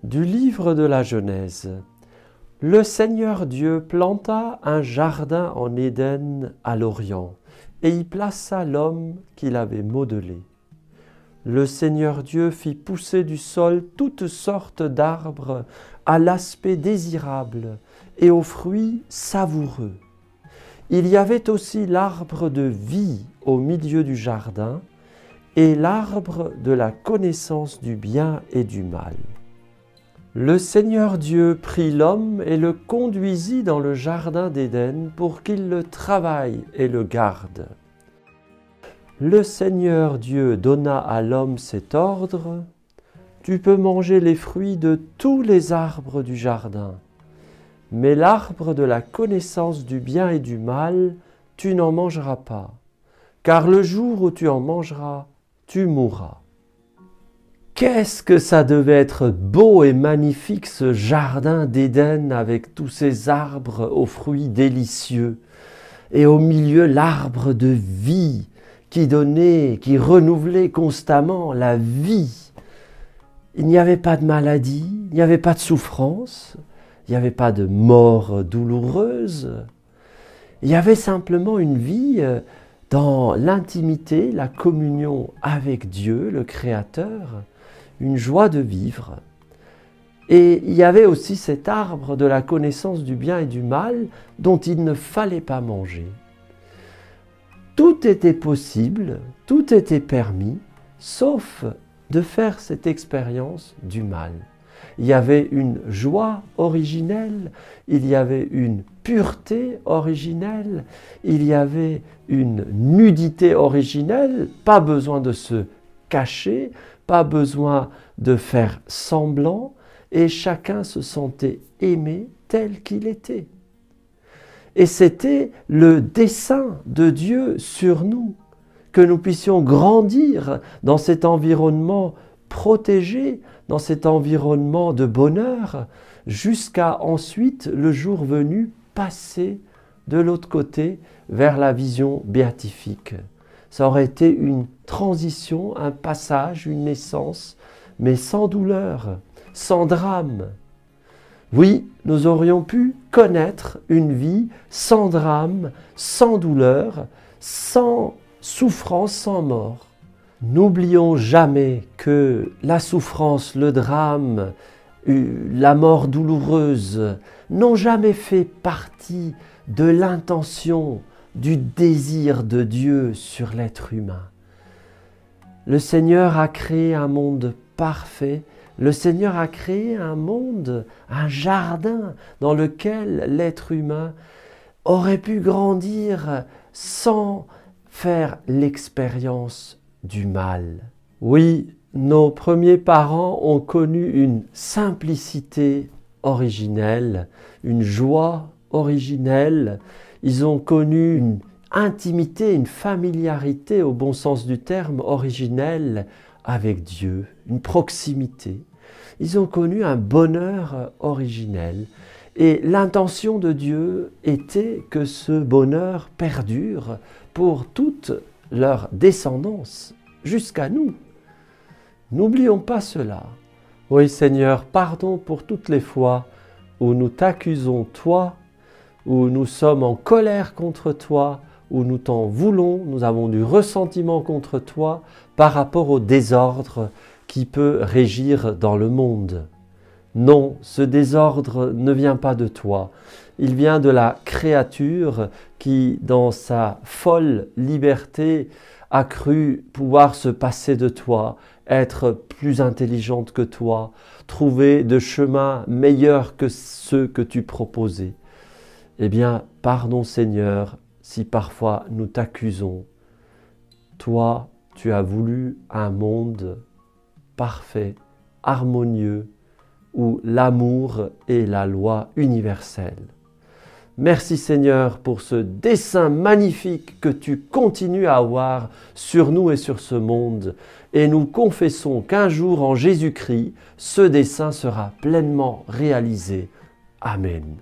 Du livre de la Genèse. Le Seigneur Dieu planta un jardin en Éden à l'Orient et y plaça l'homme qu'il avait modelé. Le Seigneur Dieu fit pousser du sol toutes sortes d'arbres à l'aspect désirable et aux fruits savoureux. Il y avait aussi l'arbre de vie au milieu du jardin et l'arbre de la connaissance du bien et du mal. Le Seigneur Dieu prit l'homme et le conduisit dans le jardin d'Éden pour qu'il le travaille et le garde. Le Seigneur Dieu donna à l'homme cet ordre: « Tu peux manger les fruits de tous les arbres du jardin, mais l'arbre de la connaissance du bien et du mal, tu n'en mangeras pas, car le jour où tu en mangeras, tu mourras. » Qu'est-ce que ça devait être beau et magnifique, ce jardin d'Éden avec tous ces arbres aux fruits délicieux et au milieu l'arbre de vie qui donnait, qui renouvelait constamment la vie. Il n'y avait pas de maladie, il n'y avait pas de souffrance, il n'y avait pas de mort douloureuse. Il y avait simplement une vie dans l'intimité, la communion avec Dieu, le Créateur, une joie de vivre. Et il y avait aussi cet arbre de la connaissance du bien et du mal dont il ne fallait pas manger. Tout était possible, tout était permis, sauf de faire cette expérience du mal. Il y avait une joie originelle, il y avait une pureté originelle, il y avait une nudité originelle, pas besoin de se cacher, pas besoin de faire semblant, et chacun se sentait aimé tel qu'il était. Et c'était le dessein de Dieu sur nous, que nous puissions grandir dans cet environnement protégé, dans cet environnement de bonheur, jusqu'à ensuite, le jour venu, passer de l'autre côté vers la vision béatifique. Ça aurait été une transition, un passage, une naissance, mais sans douleur, sans drame. Oui, nous aurions pu connaître une vie sans drame, sans douleur, sans souffrance, sans mort. N'oublions jamais que la souffrance, le drame, la mort douloureuse n'ont jamais fait partie de l'intention, du désir de Dieu sur l'être humain. Le Seigneur a créé un monde parfait. Le Seigneur a créé un monde, un jardin dans lequel l'être humain aurait pu grandir sans faire l'expérience du mal. Oui, nos premiers parents ont connu une simplicité originelle, une joie originelle. Ils ont connu une intimité, une familiarité au bon sens du terme originelle avec Dieu, une proximité. Ils ont connu un bonheur originel. Et l'intention de Dieu était que ce bonheur perdure pour toute leur descendance, jusqu'à nous. N'oublions pas cela. Oui Seigneur, pardon pour toutes les fois où nous t'accusons toi, où nous sommes en colère contre toi, où nous t'en voulons, nous avons du ressentiment contre toi par rapport au désordre qui peut régir dans le monde. Non, ce désordre ne vient pas de toi. Il vient de la créature qui, dans sa folle liberté, a cru pouvoir se passer de toi, être plus intelligente que toi, trouver de chemins meilleurs que ceux que tu proposais. Eh bien, pardon Seigneur, si parfois nous t'accusons. Toi, tu as voulu un monde parfait, harmonieux, où l'amour est la loi universelle. Merci Seigneur pour ce dessein magnifique que tu continues à avoir sur nous et sur ce monde. Et nous confessons qu'un jour en Jésus-Christ, ce dessein sera pleinement réalisé. Amen.